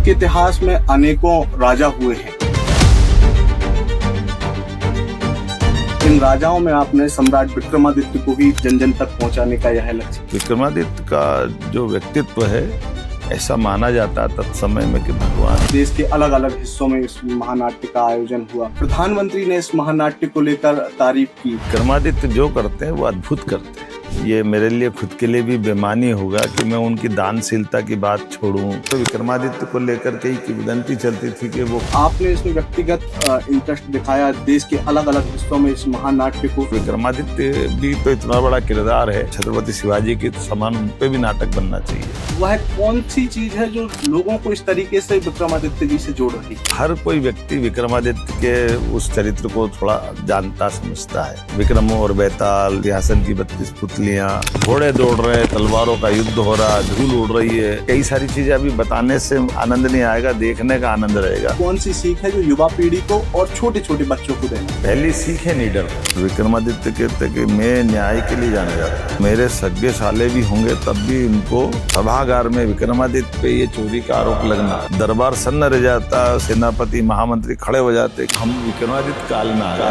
के इतिहास में अनेकों राजा हुए हैं। इन राजाओं में आपने सम्राट विक्रमादित्य को ही जन जन तक पहुंचाने का यह लक्ष्य। विक्रमादित्य का जो व्यक्तित्व है, ऐसा माना जाता तत्समय में कि भगवान देश के अलग अलग हिस्सों में इस महानाट्य का आयोजन हुआ। प्रधानमंत्री ने इस महानाट्य को लेकर तारीफ की। विक्रमादित्य जो करते हैं वो अद्भुत करते हैं। ये मेरे लिए खुद के लिए भी बेमानी होगा कि मैं उनकी दानशीलता की बात छोड़ूं। तो विक्रमादित्य को लेकर के ही किंवदंती चलती थी कि वो आपने इसमें व्यक्तिगत इंटरेस्ट दिखाया देश के अलग अलग हिस्सों में इस महानाट्य को। विक्रमादित्य भी तो इतना बड़ा किरदार है, छत्रपति शिवाजी के समान उन पे भी नाटक बनना चाहिए। वह कौन सी चीज है जो लोगों को इस तरीके से विक्रमादित्य जी से जोड़ रही है? हर कोई व्यक्ति विक्रमादित्य के उस चरित्र को थोड़ा जानता समझता है। विक्रम और बेताल, सिंहासन की 32 पुतलियां, घोड़े दौड़ रहे, तलवारों का युद्ध हो रहा, धूल उड़ रही है, कई सारी चीजें अभी बताने से आनंद नहीं आएगा, देखने का आनंद रहेगा। कौन सी सीख है जो युवा पीढ़ी को और छोटे छोटे बच्चों को देना? पहली सीख है निडर। विक्रमादित्य कहते कि मैं न्याय के लिए जाना जाता हूं। मेरे सगे साले भी होंगे तब भी इनको सभागार में विक्रमादित्य पे ये चोरी का आरोप लगना, दरबार सन्न रह जाता, सेनापति महामंत्री खड़े हो जाते, हम विक्रमादित्य काल में आ गए।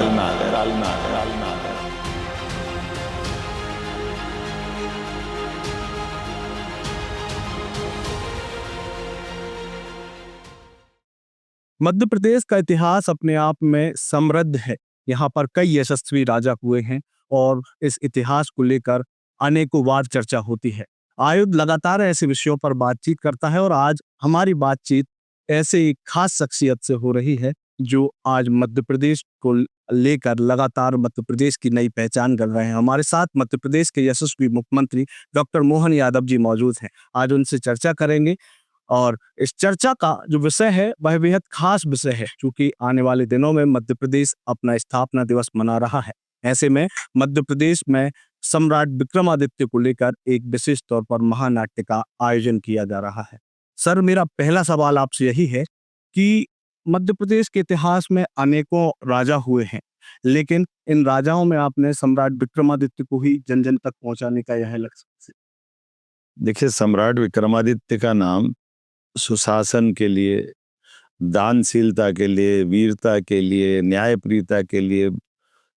मध्य प्रदेश का इतिहास अपने आप में समृद्ध है। यहाँ पर कई यशस्वी राजा हुए हैं और इस इतिहास को लेकर अनेकों बार चर्चा होती है। आयुध लगातार ऐसे विषयों पर बातचीत करता है और आज हमारी बातचीत ऐसे एक खास शख्सियत से हो रही है जो आज मध्य प्रदेश को लेकर लगातार मध्य प्रदेश की नई पहचान कर रहे हैं। हमारे साथ मध्य प्रदेश के यशस्वी मुख्यमंत्री डॉक्टर मोहन यादव जी मौजूद हैं। आज उनसे चर्चा करेंगे और इस चर्चा का जो विषय है वह बेहद खास विषय है, क्योंकि आने वाले दिनों में मध्य प्रदेश अपना स्थापना दिवस मना रहा है। ऐसे में मध्य प्रदेश में सम्राट विक्रमादित्य को लेकर एक विशेष तौर पर महानाट्य का आयोजन किया जा रहा है। सर, मेरा पहला सवाल आपसे यही है कि मध्य प्रदेश के इतिहास में अनेकों राजा हुए हैं, लेकिन इन राजाओं में आपने सम्राट विक्रमादित्य को ही जन जन तक पहुंचाने का यह लक्ष्य। देखिए, सम्राट विक्रमादित्य का नाम सुशासन के लिए, दानशीलता के लिए, वीरता के लिए, न्यायप्रियता के लिए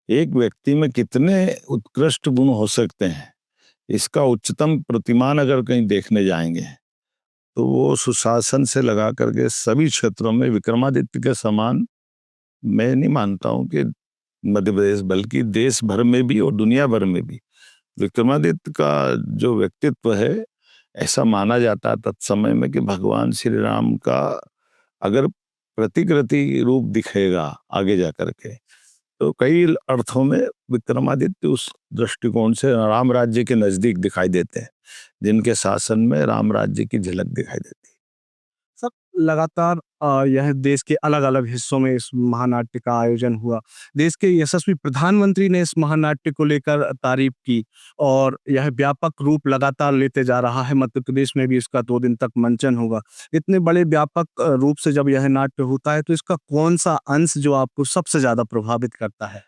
एक व्यक्ति में कितने उत्कृष्ट गुण हो सकते हैं, इसका उच्चतम प्रतिमान अगर कहीं देखने जाएंगे तो वो सुशासन से लगा करके सभी क्षेत्रों में विक्रमादित्य के समान मैं नहीं मानता हूं कि मध्य प्रदेश बल्कि देश भर में भी और दुनिया भर में भी विक्रमादित्य का जो व्यक्तित्व है, ऐसा माना जाता तत्समय में कि भगवान श्री राम का अगर प्रतिकृति रूप दिखेगा आगे जाकर के, तो कई अर्थों में विक्रमादित्य उस दृष्टिकोण से राम राज्य के नजदीक दिखाई देते हैं, जिनके शासन में राम राज्य की झलक दिखाई देती है। सब लगातार यह देश के अलग अलग हिस्सों में इस महानाट्य का आयोजन हुआ। देश के यशस्वी प्रधानमंत्री ने इस महानाट्य को लेकर तारीफ की और यह व्यापक रूप लगातार लेते जा रहा है। मध्य प्रदेश में भी इसका 2 दिन तक मंचन होगा। इतने बड़े व्यापक रूप से जब यह नाट्य होता है तो इसका कौन सा अंश जो आपको सबसे ज्यादा प्रभावित करता है?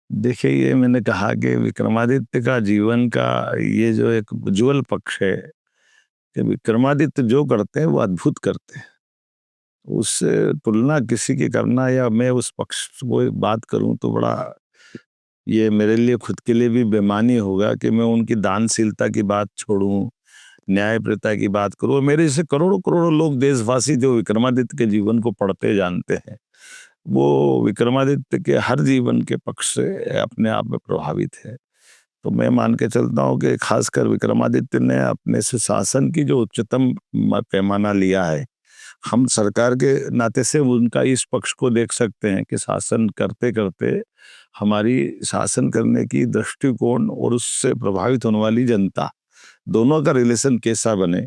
देखिए, ये मैंने कहा कि विक्रमादित्य का जीवन का ये जो एक उज्ज्वल पक्ष है कि विक्रमादित्य जो करते हैं वो अद्भुत करते हैं। उससे तुलना किसी की करना या मैं उस पक्ष को बात करूं तो बड़ा ये मेरे लिए खुद के लिए भी बेमानी होगा कि मैं उनकी दानशीलता की बात छोड़ूं, न्यायप्रियता की बात करूं। मेरे जैसे करोड़ों करोड़ों लोग देशवासी जो विक्रमादित्य के जीवन को पढ़ते जानते हैं, वो विक्रमादित्य के हर जीवन के पक्ष से अपने आप में प्रभावित है। तो मैं मान के चलता हूँ कि खासकर विक्रमादित्य ने अपने सुशासन की जो उच्चतम पैमाना लिया है, हम सरकार के नाते से उनका इस पक्ष को देख सकते हैं कि शासन करते करते हमारी शासन करने की दृष्टिकोण और उससे प्रभावित होने वाली जनता, दोनों का रिलेशन कैसा बने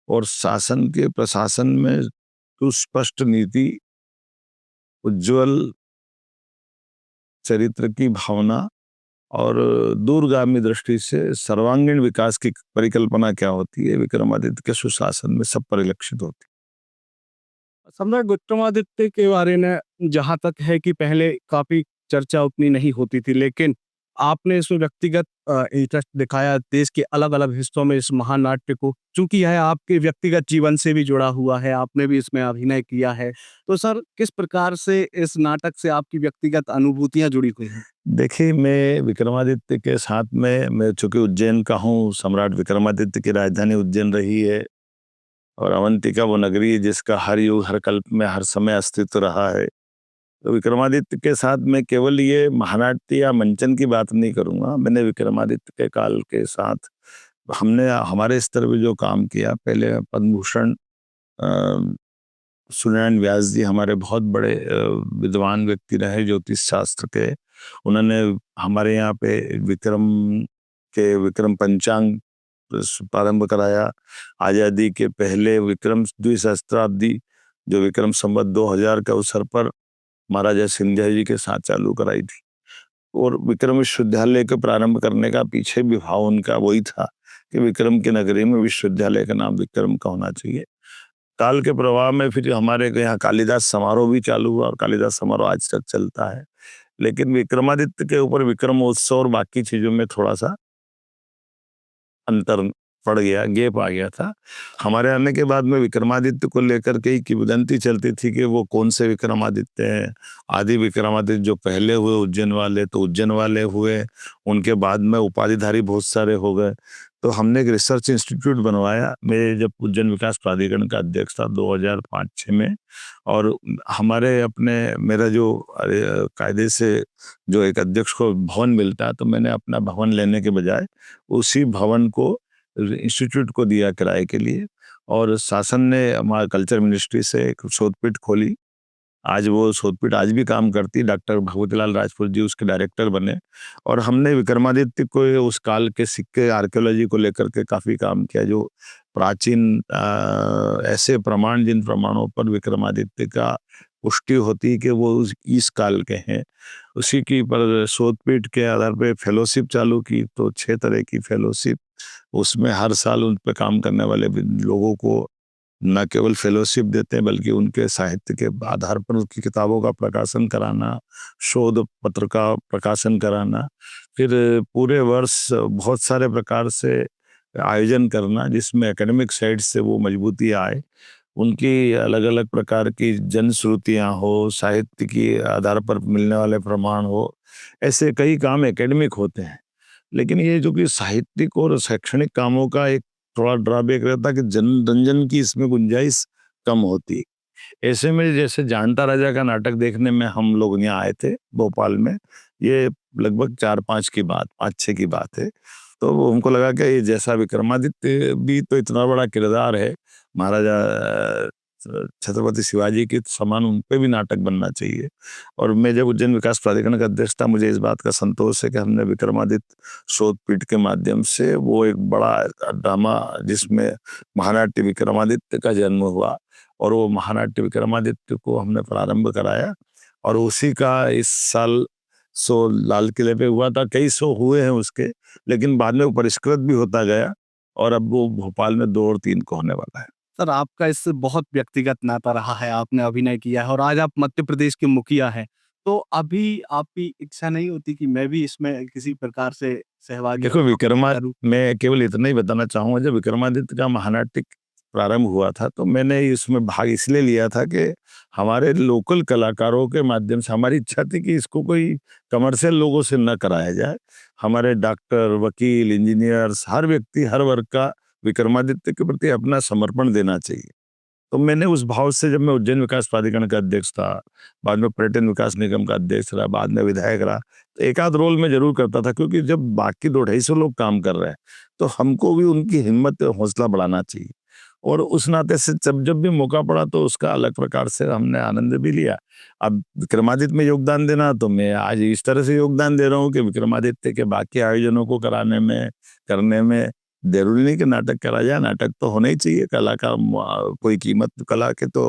और शासन के प्रशासन में सुस्पष्ट नीति, उज्जवल चरित्र की भावना और दूरगामी दृष्टि से सर्वांगीण विकास की परिकल्पना क्या होती है, विक्रमादित्य के सुशासन में सब परिलक्षित होती है। सम्राट विक्रमादित्य के बारे में जहां तक है कि पहले काफी चर्चा उतनी नहीं होती थी, लेकिन आपने इसमें व्यक्तिगत इंटरेस्ट दिखाया देश के अलग-अलग हिस्सों में इस महानाट्य को, चूँकि यह आपके व्यक्तिगत जीवन से भी जुड़ा हुआ है, आपने भी इसमें अभिनय किया है। तो सर किस प्रकार से इस नाटक से आपकी व्यक्तिगत अनुभूतियाँ जुड़ी हुई हैं? देखिए, मैं विक्रमादित्य के साथ में मैं चूँकि उज्जैन का हूँ, सम्राट विक्रमादित्य की राजधानी उज्जैन रही है और अवंतिका वो नगरी है जिसका हर युग, हर कल्प में, हर समय अस्तित्व रहा है। तो विक्रमादित्य के साथ मैं केवल ये महानाट्य या मंचन की बात नहीं करूँगा। मैंने विक्रमादित्य के काल के साथ हमने हमारे स्तर पे जो काम किया, पहले पद्म भूषण अ, सूर्यनारायण व्यास जी हमारे बहुत बड़े विद्वान व्यक्ति रहे ज्योतिष शास्त्र के। उन्होंने हमारे यहाँ पे विक्रम पंचांग प्रारंभ कराया। आज़ादी के पहले विक्रम द्विसहस्त्राब्दी जो विक्रम संवत 2000 के अवसर पर महाराजा सिंधिया जी के साथ चालू कराई थी। और विक्रम विश्वविद्यालय के प्रारंभ करने का पीछे भी भाव उनका वही था कि विक्रम की नगरी में विश्वविद्यालय का नाम विक्रम का होना चाहिए। काल के प्रवाह में फिर हमारे यहाँ कालिदास समारोह भी चालू हुआ और कालिदास समारोह आज तक चलता है। लेकिन विक्रमादित्य के ऊपर विक्रमोत्सव और बाकी चीजों में थोड़ा सा अंतर पड़ गया, गैप आ गया था। हमारे आने के बाद में विक्रमादित्य को लेकर के ही किंवदंती चलती थी कि वो कौन से विक्रमादित्य हैं। आदि विक्रमादित्य जो पहले हुए उज्जैन वाले तो उज्जैन वाले हुए, उनके बाद में उपाधिधारी बहुत सारे हो गए। तो हमने एक रिसर्च इंस्टीट्यूट बनवाया। मैं जब उज्जैन विकास प्राधिकरण का अध्यक्ष था 2005-06 में, और हमारे अपने मेरा जो कायदे से जो एक अध्यक्ष को भवन मिलता है, तो मैंने अपना भवन लेने के बजाय उसी भवन को इंस्टीट्यूट को दिया किराए के लिए। और शासन ने हमारा कल्चर मिनिस्ट्री से एक शोधपीठ खोली। आज वो शोधपीठ आज भी काम करती। डॉक्टर भगवतीलाल राजपूत जी उसके डायरेक्टर बने। और हमने विक्रमादित्य को उस काल के सिक्के आर्कियोलॉजी को लेकर के काफ़ी काम किया। जो प्राचीन ऐसे प्रमाण जिन प्रमाणों पर विक्रमादित्य का पुष्टि होती है कि वो इस काल के हैं, उसी की पर शोधपीठ के आधार पर फेलोशिप चालू की। तो 6 तरह की फेलोशिप, उसमें हर साल उन पर काम करने वाले लोगों को न केवल फेलोशिप देते हैं बल्कि उनके साहित्य के आधार पर उनकी किताबों का प्रकाशन कराना, शोध पत्र का प्रकाशन कराना, फिर पूरे वर्ष बहुत सारे प्रकार से आयोजन करना जिसमें एकेडमिक साइड से वो मजबूती आए। उनकी अलग अलग प्रकार की जनश्रुतियाँ हो, साहित्य की आधार पर मिलने वाले प्रमाण हो, ऐसे कई काम एकेडमिक होते हैं। लेकिन ये जो कि साहित्यिक और शैक्षणिक कामों का एक थोड़ा ड्रॉबैक रहता कि जनरंजन की इसमें गुंजाइश कम होती। ऐसे में जैसे जानता राजा का नाटक देखने में हम लोग यहाँ आए थे भोपाल में, ये लगभग 4-5 की बात, 5-6 की बात है। तो वो हमको लगा कि ये जैसा विक्रमादित्य भी तो इतना बड़ा किरदार है, महाराजा छत्रपति शिवाजी के समान उन पे भी नाटक बनना चाहिए। और मैं जब उज्जैन विकास प्राधिकरण का अध्यक्ष था, मुझे इस बात का संतोष है कि हमने विक्रमादित्य शोधपीठ के माध्यम से वो एक बड़ा ड्रामा जिसमें महानाट्य विक्रमादित्य का जन्म हुआ, और वो महानाट्य विक्रमादित्य को हमने प्रारंभ कराया। और उसी का इस साल शो लाल किले पे हुआ था। कई शो हुए हैं उसके, लेकिन बाद में वो परिष्कृत भी होता गया और अब वो भोपाल में 2 और 3 को होने वाला है। सर आपका इससे बहुत व्यक्तिगत नाता रहा है, आपने अभिनय किया है और आज आप मध्य प्रदेश के मुखिया हैं। तो अभी आपकी इच्छा नहीं होती कि मैं भी इसमें किसी प्रकार से सहभागी देखो करूं? मैं केवल इतना ही बताना चाहूंगा, जब विक्रमादित्य का महानाट्य प्रारंभ हुआ था तो मैंने इसमें भाग इसलिए लिया था कि हमारे लोकल कलाकारों के माध्यम से हमारी इच्छा थी कि इसको कोई कमर्शियल लोगों से न कराया जाए। हमारे डॉक्टर, वकील, इंजीनियर्स, हर व्यक्ति, हर वर्ग का विक्रमादित्य के प्रति अपना समर्पण देना चाहिए। तो मैंने उस भाव से, जब मैं उज्जैन विकास प्राधिकरण का अध्यक्ष था, बाद में पर्यटन विकास निगम का अध्यक्ष रहा, बाद में विधायक रहा, तो एक आध रोल मैं जरूर करता था, क्योंकि जब बाकी 200-250 लोग काम कर रहे हैं तो हमको भी उनकी हिम्मत और हौसला बढ़ाना चाहिए। और उस नाते से जब जब भी मौका पड़ा तो उसका अलग प्रकार से हमने आनंद भी लिया। अब विक्रमादित्य में योगदान देना, तो मैं आज इस तरह से योगदान दे रहा हूँ कि विक्रमादित्य के बाकी आयोजनों को कराने में, करने में जरूरी नहीं कि नाटक करा जाए। नाटक तो होना ही चाहिए। कला का कोई कीमत, कला के तो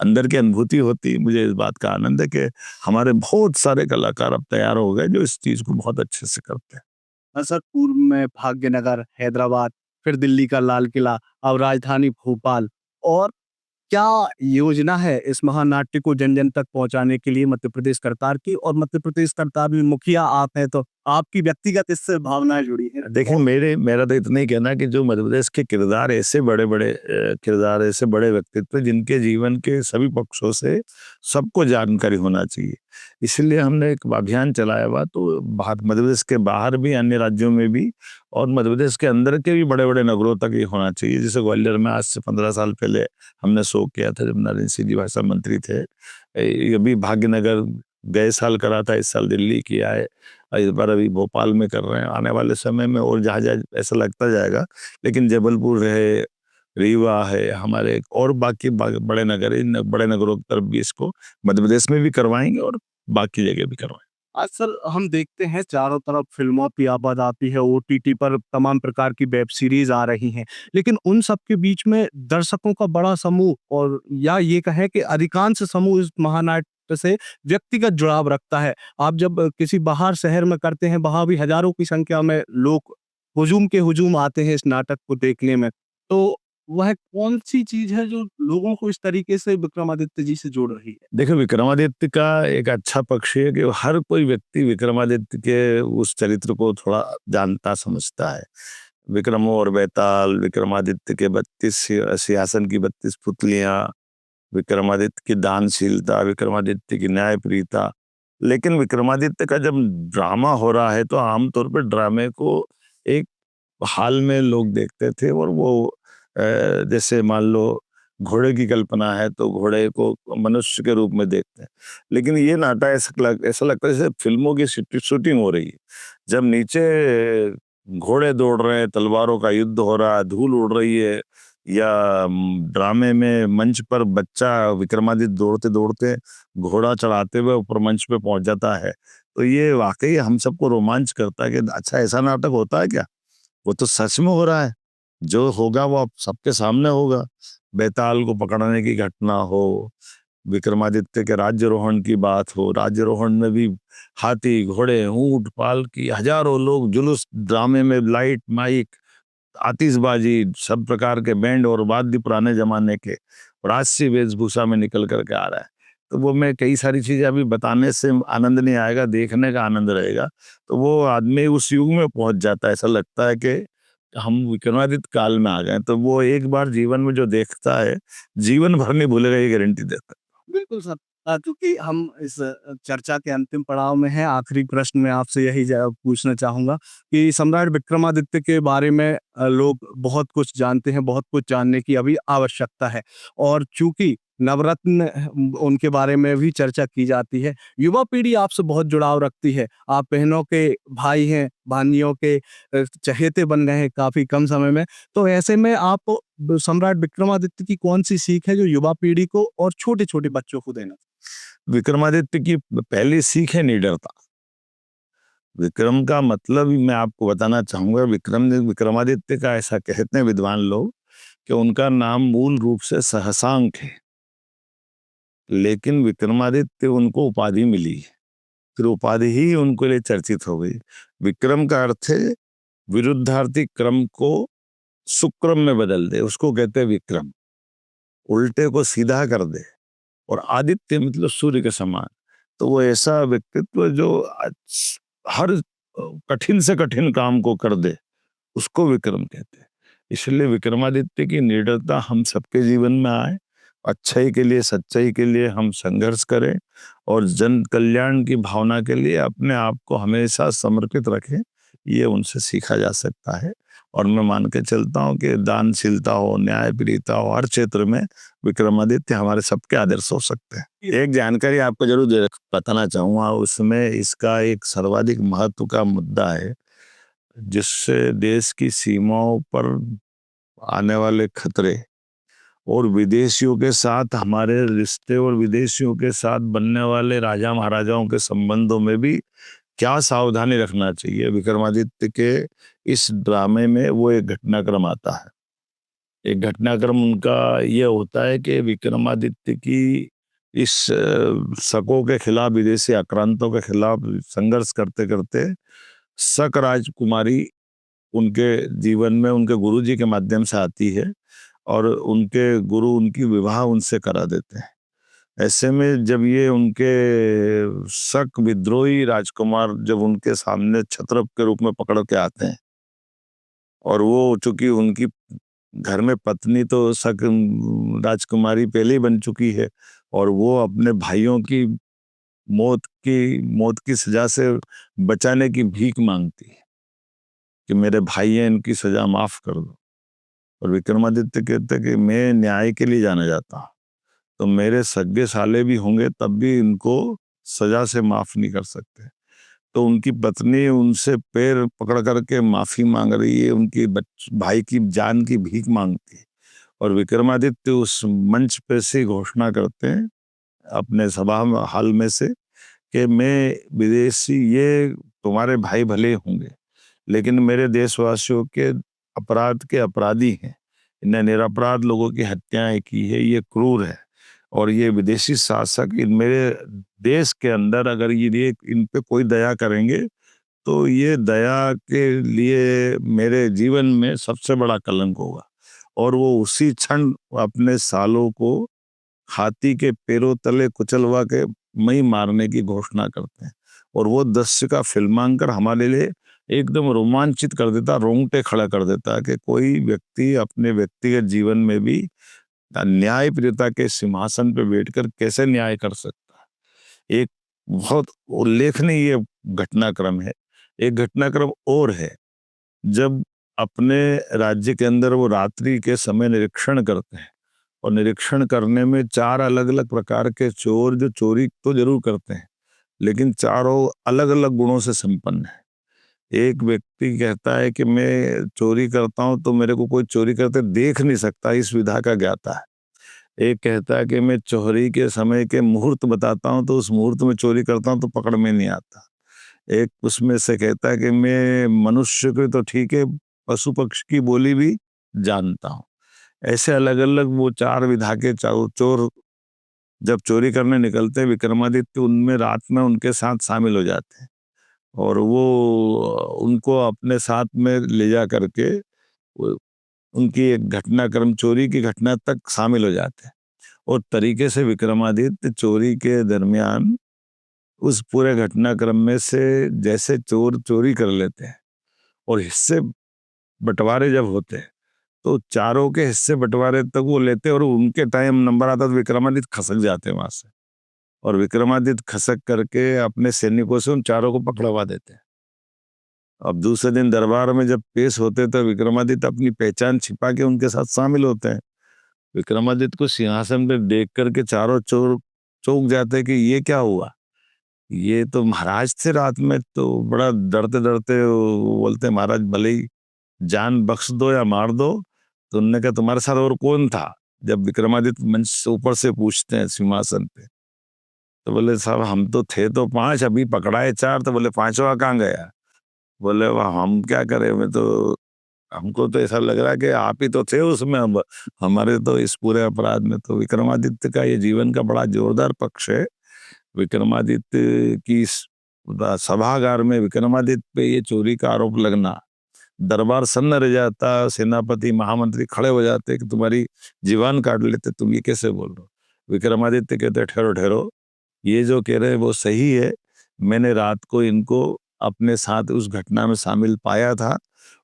अंदर की अनुभूति होती। मुझे इस बात का आनंद है कि हमारे बहुत सारे कलाकार अब तैयार हो गए जो इस चीज को बहुत अच्छे से करते हैं। सर पूर्व में भाग्यनगर, हैदराबाद, फिर दिल्ली का लाल किला, अब राजधानी भोपाल। और क्या योजना है इस महानाट्य को जन जन तक पहुंचाने के लिए मध्य प्रदेश सरकार की? और मध्य प्रदेश सरकार में मुखिया आप हैं, तो आपकी व्यक्तिगत इससे भावनाएं जुड़ी हैं? देखिए मेरा तो इतना ही कहना है कि जो मध्य प्रदेश के किरदार ऐसे बड़े-बड़े किरदार ऐसे बड़े व्यक्तित्व जिनके जीवन के सभी पक्षों से सबको जानकारी होना चाहिए। इसलिए हमने एक अभियान चलाया हुआ तो बाहर मध्य प्रदेश के बाहर भी अन्य राज्यों में भी और मध्य प्रदेश के अंदर के भी बड़े-बड़े नगरों तक ये होना चाहिए। जैसे ग्वालियर में आज से 15 साल पहले हमने शो किया था जब नरेंद्र सिंह जी भाषा मंत्री थे। अभी भाग्यनगर गए साल करा था, इस साल दिल्ली किया है। इस बार अभी भोपाल में कर रहे हैं। आने वाले समय में और जहाँ-जहाँ ऐसा लगता जाएगा, लेकिन जबलपुर है, रीवा है, हमारे और बाकी बड़े नगर है, इन बड़े नगरों की तरफ भी इसको मध्य प्रदेश में भी करवाएंगे और बाकी जगह भी करवाएंगे। आज सर हम देखते हैं चारों तरफ फिल्मों की आबाद आती है, ओटीटी पर तमाम प्रकार की वेब सीरीज आ रही हैं, लेकिन उन सब के बीच में दर्शकों का बड़ा समूह और या ये कहें कि अधिकांश समूह इस महानाट्य से व्यक्तिगत जुड़ाव रखता है। आप जब किसी बाहर शहर में करते हैं, वहां भी हजारों की संख्या में लोग हुजूम के हुजूम आते हैं इस नाटक को देखने में। तो वह कौन सी चीज है जो लोगों को इस तरीके से विक्रमादित्य जी से जोड़ रही है? देखो विक्रमादित्य का एक अच्छा पक्ष है कि हर कोई व्यक्ति विक्रमादित्य के उस चरित्र को थोड़ा जानता समझता है। विक्रम और बेताल, विक्रमादित्य के 32 सिंहासन की 32 पुतलियां, विक्रमादित्य की दानशीलता, विक्रमादित्य की न्यायप्रियता। लेकिन विक्रमादित्य का जब ड्रामा हो रहा है तो आमतौर पर ड्रामे को एक हाल में लोग देखते थे और वो जैसे मान लो घोड़े की कल्पना है तो घोड़े को मनुष्य के रूप में देखते हैं। लेकिन ये नाटक ऐसा लगता है जैसे फिल्मों की शूटिंग हो रही है। जब नीचे घोड़े दौड़ रहे हैं, तलवारों का युद्ध हो रहा है, धूल उड़ रही है, या ड्रामे में मंच पर बच्चा विक्रमादित्य दौड़ते दौड़ते घोड़ा चढ़ाते हुए ऊपर मंच पे पहुंच जाता है, तो ये वाकई हम सबको रोमांच करता है कि अच्छा ऐसा नाटक होता है क्या। वो तो सच में हो रहा है, जो होगा वो अब सबके सामने होगा। बेताल को पकड़ने की घटना हो, विक्रमादित्य के राज्यरोहण की बात हो, राज्यरोहण में भी हाथी घोड़े ऊंट पालकी हजारों लोग जुलूस, ड्रामे में लाइट माइक आतिशबाजी सब प्रकार के बैंड और वाद्य पुराने जमाने के राजसी वेशभूषा में निकल करके आ रहा है। तो वो मैं कई सारी चीजें अभी बताने से आनंद नहीं आएगा, देखने का आनंद रहेगा। तो वो आदमी उस युग में पहुंच जाता है, ऐसा लगता है कि हम विक्रमादित्य काल में आ गए। तो वो एक बार जीवन में जो देखता है जीवन भर नहीं भूलेगा, ये गारंटी देता है। बिल्कुल सर। क्योंकि हम इस चर्चा के अंतिम पड़ाव में हैं, आखिरी प्रश्न मैं आपसे यही पूछना चाहूँगा कि सम्राट विक्रमादित्य के बारे में लोग बहुत कुछ जानते हैं, बहुत कुछ जानने की अभी आवश्यकता है और चूँकि नवरत्न उनके बारे में भी चर्चा की जाती है, युवा पीढ़ी आपसे बहुत जुड़ाव रखती है। आप बहनों के भाई हैं, भानियों के चहेते बन गए हैं काफ़ी कम समय में। तो ऐसे में आप सम्राट विक्रमादित्य की कौन-सी सीख है जो युवा पीढ़ी को और छोटे-छोटे बच्चों को देना? विक्रमादित्य की पहली सीख है निडरता। विक्रम का मतलब ही मैं आपको बताना चाहूंगा, विक्रमादित्य का ऐसा कहते हैं विद्वान लोग कि उनका नाम मूल रूप से सहसांक है, लेकिन विक्रमादित्य उनको उपाधि मिली, फिर उपाधि ही उनके लिए चर्चित हो गई। विक्रम का अर्थ है विरुद्धार्थी क्रम को सुक्रम में बदल दे, उसको कहते हैं विक्रम। उल्टे को सीधा कर दे। और आदित्य मतलब सूर्य के समान। तो वो ऐसा व्यक्तित्व जो हर कठिन से कठिन काम को कर दे, उसको विक्रम कहते हैं। इसलिए विक्रमादित्य की निडरता हम सबके जीवन में आए, अच्छाई के लिए सच्चाई के लिए हम संघर्ष करें और जन कल्याण की भावना के लिए अपने आप को हमेशा समर्पित रखें, ये उनसे सीखा जा सकता है। और मैं मान के चलता हूँ कि दानशीलता हो, न्यायप्रियता हो, हर क्षेत्र में विक्रमादित्य हमारे सबके आदर्श हो सकते हैं। एक जानकारी आपको जरूर बताना चाहूँगा, उसमें इसका एक सर्वाधिक महत्व का मुद्दा है, जिससे देश की सीमाओं पर आने वाले खतरे और विदेशियों के साथ हमारे रिश्ते और विदेशियों के साथ बनने वाले राजा महाराजाओं के संबंधों में भी क्या सावधानी रखना चाहिए। विक्रमादित्य के इस ड्रामे में वो एक घटनाक्रम आता है। एक घटनाक्रम उनका ये होता है कि विक्रमादित्य की इस शकों के खिलाफ, विदेशी आक्रांतों के खिलाफ संघर्ष करते करते शक राजकुमारी उनके जीवन में उनके गुरुजी के माध्यम से आती है और उनके गुरु उनकी विवाह उनसे करा देते हैं। ऐसे में जब ये उनके शक विद्रोही राजकुमार जब उनके सामने छत्रप के रूप में पकड़ के आते हैं, और वो चूंकि उनकी घर में पत्नी तो शक राजकुमारी पहले ही बन चुकी है, और वो अपने भाइयों की मौत की सजा से बचाने की भीख मांगती है कि मेरे भाई हैं, इनकी सजा माफ कर दो। और विक्रमादित्य कहते कि मैं न्याय के लिए जाना जाता हूँ, तो मेरे सगे साले भी होंगे तब भी इनको सजा से माफ नहीं कर सकते। तो उनकी पत्नी उनसे पैर पकड़ करके माफी मांग रही है, उनकी भाई की जान की भीख मांगती है। और विक्रमादित्य उस मंच पे से घोषणा करते हैं अपने सभा हाल में से कि मैं विदेशी, ये तुम्हारे भाई भले होंगे लेकिन मेरे देशवासियों के अपराध के अपराधी हैं। इन्हें निरपराध लोगों की हत्याएं की है, ये क्रूर है। और ये विदेशी शासक इन मेरे देश के अंदर अगर ये इन पे कोई दया करेंगे तो ये दया के लिए मेरे जीवन में सबसे बड़ा कलंक होगा। और वो उसी क्षण अपने सालों को हाथी के पैरों तले कुचलवा के मई मारने की घोषणा करते हैं। और वो दृश्य का फिल्मांकन हमारे लिए एकदम रोमांचित कर देता, रोंगटे खड़ा कर देता कि कोई व्यक्ति अपने व्यक्तिगत जीवन में भी न्यायप्रियता के सिंहासन पर बैठकर कैसे न्याय कर सकता है। एक बहुत उल्लेखनीय घटनाक्रम है। एक घटनाक्रम और है, जब अपने राज्य के अंदर वो रात्रि के समय निरीक्षण करते हैं, और निरीक्षण करने में 4 अलग अलग प्रकार के चोर जो चोरी तो जरूर करते हैं लेकिन चारों अलग अलग गुणों से संपन्न है। एक व्यक्ति कहता है कि मैं चोरी करता हूं तो मेरे को कोई चोरी करते देख नहीं सकता, इस विधा का ज्ञाता है। एक कहता है कि मैं चोरी के समय के मुहूर्त बताता हूं तो उस मुहूर्त में चोरी करता हूं तो पकड़ में नहीं आता। एक उसमें से कहता है कि मैं मनुष्य को तो ठीक है, पशु पक्षी की बोली भी जानता हूं। ऐसे अलग अलग वो 4 विधा के चोर जब चोरी करने निकलते हैं, विक्रमादित्य उनमें रात में उनके साथ शामिल हो जाते हैं, और वो उनको अपने साथ में ले जा करके उनकी एक घटनाक्रम चोरी की घटना तक शामिल हो जाते हैं। और तरीके से विक्रमादित्य चोरी के दरमियान उस पूरे घटनाक्रम में से जैसे चोर चोरी कर लेते हैं और हिस्से बंटवारे जब होते हैं तो चारों के हिस्से बंटवारे तक वो लेते और उनके टाइम नंबर आता तो विक्रमादित्य खसक जाते वहां से, और विक्रमादित्य खसक करके अपने सैनिकों से उन चारों को पकड़वा देते हैं। अब दूसरे दिन दरबार में जब पेश होते तो विक्रमादित्य अपनी पहचान छिपा के उनके साथ शामिल होते हैं। विक्रमादित्य को सिंहासन पे देख करके चारों चोर चौंक जाते हैं कि ये क्या हुआ, ये तो महाराज थे रात में। तो बड़ा डरते डरते वो बोलते महाराज भले ही जान बख्श दो या मार दो। तो उन्होंने कहा तुम्हारे साथ और कौन था? जब विक्रमादित्य मंच से ऊपर से पूछते हैं सिंहासन पे, तो बोले साहब हम तो थे तो 5, अभी पकड़ाए 4। तो बोले 5वां कहाँ गया? बोले वह हम क्या करें, मैं तो हमको तो ऐसा लग रहा है कि आप ही तो थे उसमें, अब हमारे तो इस पूरे अपराध में। तो विक्रमादित्य का ये जीवन का बड़ा जोरदार पक्ष है। विक्रमादित्य की सभागार में विक्रमादित्य पे ये चोरी का आरोप लगना, दरबार सन्न रह जाता, सेनापति महामंत्री खड़े हो जाते कि तुम्हारी जीवान काट लेते, तुम ये कैसे बोल रहे हो? विक्रमादित्य कहते ठहरो ठहरो, ये जो कह रहे हैं वो सही है। मैंने रात को इनको अपने साथ उस घटना में शामिल पाया था,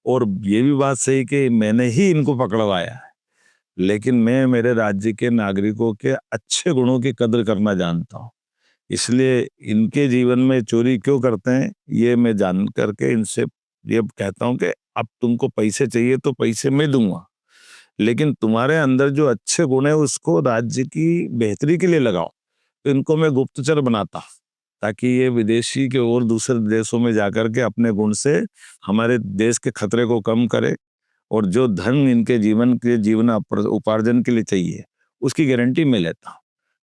और ये भी बात सही कि मैंने ही इनको पकड़वाया है। लेकिन मैं मेरे राज्य के नागरिकों के अच्छे गुणों की कदर करना जानता हूँ, इसलिए इनके जीवन में चोरी क्यों करते हैं ये मैं जान करके इनसे ये कहता हूं कि अब तुमको पैसे चाहिए तो पैसे मैं दूंगा, लेकिन तुम्हारे अंदर जो अच्छे गुण है उसको राज्य की बेहतरी के लिए लगाओ। तो इनको मैं गुप्तचर बनाता ताकि ये विदेशी के और दूसरे देशों में जाकर के अपने गुण से हमारे देश के खतरे को कम करे, और जो धन इनके जीवन उपार्जन के लिए चाहिए उसकी गारंटी मैं लेता हूँ।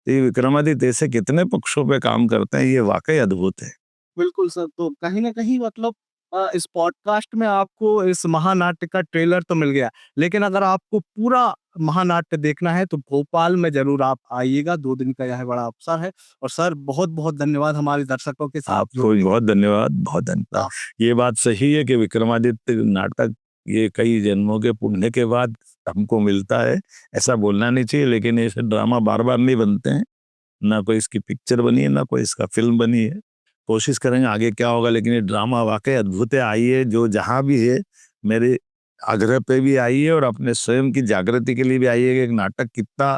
तो ये विक्रमादित्य ऐसे कितने पक्षों पे काम करते हैं, ये वाकई अद्भुत है। बिल्कुल सर, तो कहीं न कहीं मतलब इस पॉडकास्ट में आपको इस महानाट्य का ट्रेलर तो मिल गया, लेकिन अगर आपको पूरा महानाट्य देखना है तो भोपाल में ज़रूर आप आइएगा, 2 दिन का यह बड़ा अवसर है। और सर बहुत-बहुत धन्यवाद हमारे दर्शकों के साथ आपको भी बहुत धन्यवाद, बहुत धन्यवाद। ये बात सही है कि विक्रमादित्य नाटक ये कई जन्मों के पुण्य के बाद हमको मिलता है, ऐसा बोलना नहीं चाहिए, लेकिन ऐसे ड्रामा बार-बार नहीं बनते हैं। ना कोई इसकी पिक्चर बनी है, ना कोई इसका फिल्म बनी है। कोशिश करेंगे आगे क्या होगा, लेकिन ये ड्रामा वाकई अद्भुत है। आइए, जो जहाँ भी है, मेरे आग्रह पे भी आइए और अपने स्वयं की जागृति के लिए भी आइए कि एक नाटक कितना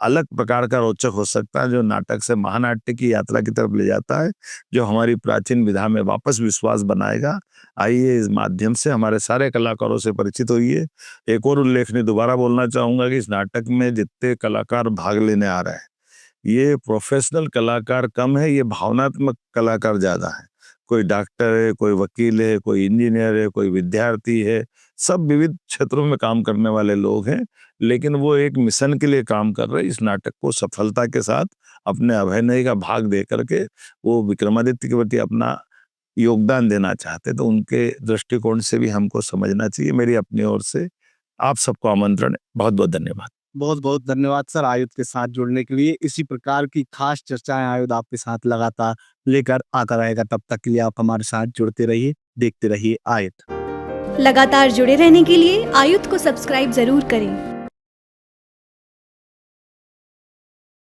अलग प्रकार का रोचक हो सकता है, जो नाटक से महानाट्य की यात्रा की तरफ ले जाता है, जो हमारी प्राचीन विधा में वापस विश्वास बनाएगा। आइए, इस माध्यम से हमारे सारे कलाकारों से परिचित होइए। एक और उल्लेखनीय दोबारा बोलना चाहूँगा कि इस नाटक में जितने कलाकार भाग लेने आ रहे हैं, ये प्रोफेशनल कलाकार कम है, ये भावनात्मक कलाकार ज़्यादा है। कोई डॉक्टर है, कोई वकील है, कोई इंजीनियर है, कोई विद्यार्थी है, सब विविध क्षेत्रों में काम करने वाले लोग हैं, लेकिन वो एक मिशन के लिए काम कर रहे हैं। इस नाटक को सफलता के साथ अपने अभिनय का भाग दे करके वो विक्रमादित्य के प्रति अपना योगदान देना चाहते, तो उनके दृष्टिकोण से भी हमको समझना चाहिए। मेरी अपनी ओर से आप सबको आमंत्रण है। बहुत बहुत धन्यवाद। बहुत बहुत धन्यवाद सर आयुध के साथ जुड़ने के लिए। इसी प्रकार की खास चर्चाएं आयुध आपके साथ लगातार लेकर आता रहेगा। तब तक के लिए आप हमारे साथ जुड़ते रहिए, देखते रहिए आयुध। लगातार जुड़े रहने के लिए आयुध को सब्सक्राइब जरूर करें।